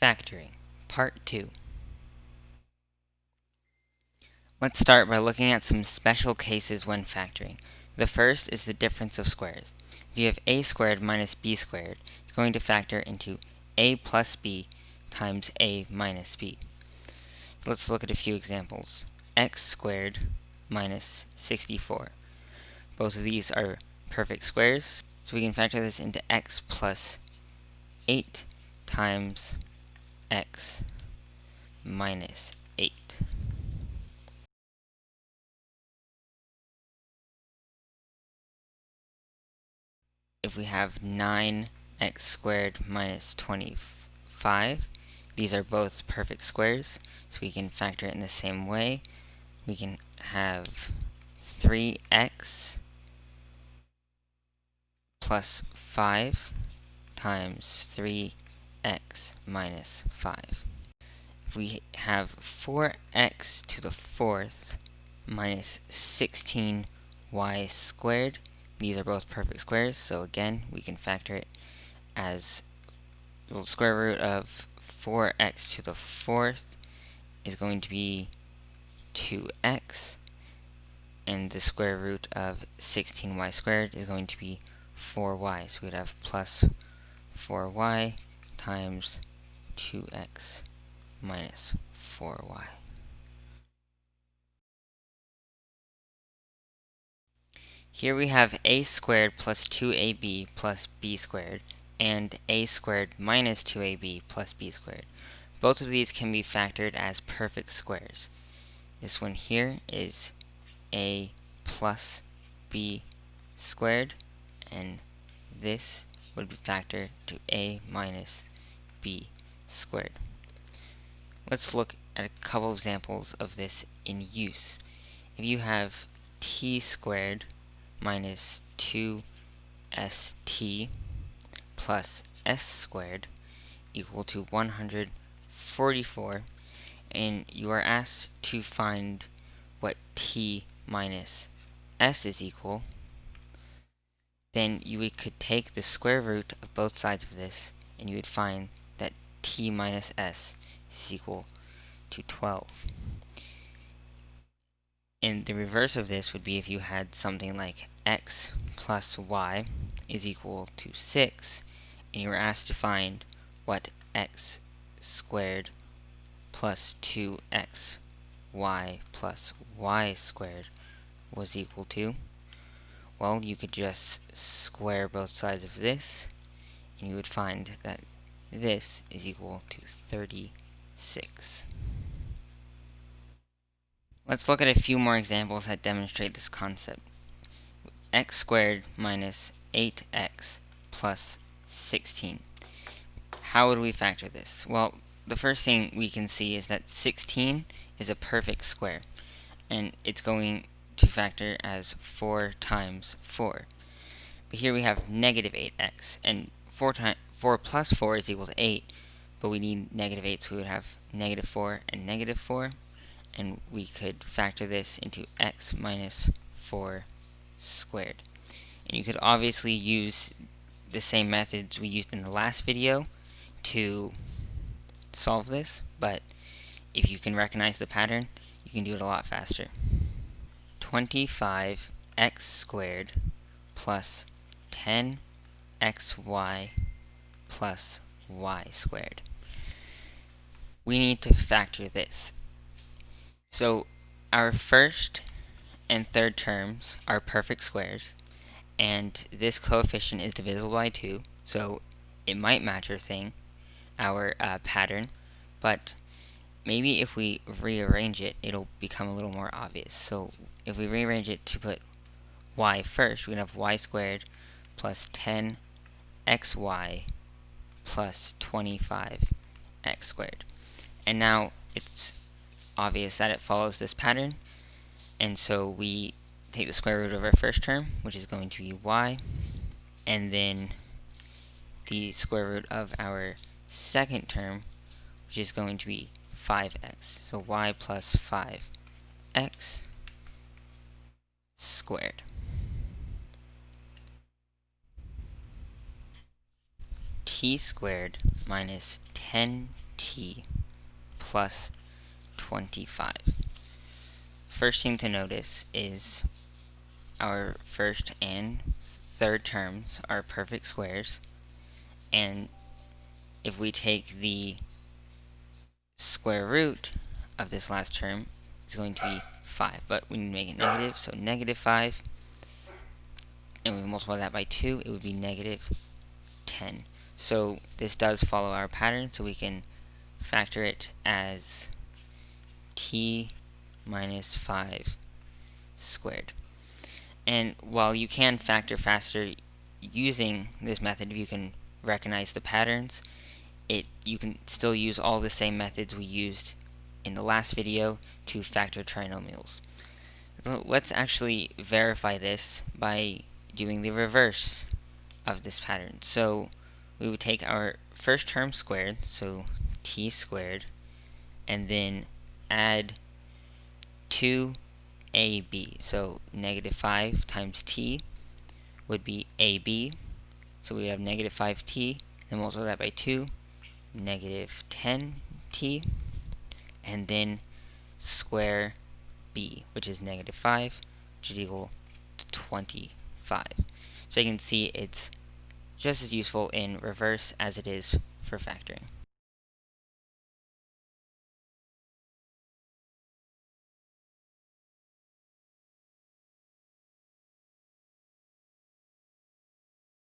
Factoring, Part 2. Let's start by looking at some special cases when factoring. The first is the difference of squares. If you have a squared minus b squared, it's going to factor into a plus b times a minus b. So let's look at a few examples. X squared minus 64. Both of these are perfect squares, so we can factor this into x plus 8 times x minus 8. If we have 9x squared minus 25, these are both perfect squares, so we can factor it in the same way. We can have 3x plus 5 times 3x minus 5. If we have 4x to the fourth minus 16y squared, these are both perfect squares, so again, we can factor it as the square root of 4x to the fourth is going to be 2x, and the square root of 16y squared is going to be 4y. So we'd have plus 4y times 2x minus 4y. Here we have a squared plus 2ab plus b squared and a squared minus 2ab plus b squared. Both of these can be factored as perfect squares. This one here is a plus b squared, and this would be factored to a minus b squared. Let's look at a couple examples of this in use. If you have t squared minus 2st plus s squared equal to 144, and you are asked to find what t minus s is equal, then you could take the square root of both sides of this, and you would find that t minus s is equal to 12. And the reverse of this would be if you had something like x plus y is equal to 6, and you were asked to find what x squared plus 2xy plus y squared was equal to. Well, you could just square both sides of this, and you would find that this is equal to 36. Let's look at a few more examples that demonstrate this concept. X squared minus 8x plus 16. How would we factor this? Well, the first thing we can see is that 16 is a perfect square, and it's going to factor as 4 times 4. But here we have negative 8x, and 4 plus 4 is equal to 8, but we need negative 8, so we would have negative 4 and negative 4, and we could factor this into x minus 4 squared. And you could obviously use the same methods we used in the last video to solve this, but if you can recognize the pattern, you can do it a lot faster. 25x squared plus 10xy plus y squared. We need to factor this. So our first and third terms are perfect squares, and this coefficient is divisible by 2, so it might match our pattern, but maybe if we rearrange it, it'll become a little more obvious. So if we rearrange it to put y first, we can have y squared plus 10xy plus 25x squared. And now it's obvious that it follows this pattern, and so we take the square root of our first term, which is going to be y, and then the square root of our second term, which is going to be 5x. So y plus 5x squared. T squared minus 10t t plus 25. First thing to notice is our first and third terms are perfect squares, and if we take the square root of this last term, it's going to be 5, but we need to make it negative, so negative 5, and we multiply that by 2, it would be negative 10. So this does follow our pattern, so we can factor it as t minus 5 squared. And while you can factor faster using this method, if you can recognize the patterns, you can still use all the same methods we used in the last video to factor trinomials. So let's actually verify this by doing the reverse of this pattern. So we would take our first term squared, so t squared, and then add 2ab. So negative 5 times t would be ab. So we have negative 5t, and multiply that by 2, negative 10t, and then square b, which is negative 5, which is equal to 25. So you can see it's just as useful in reverse as it is for factoring.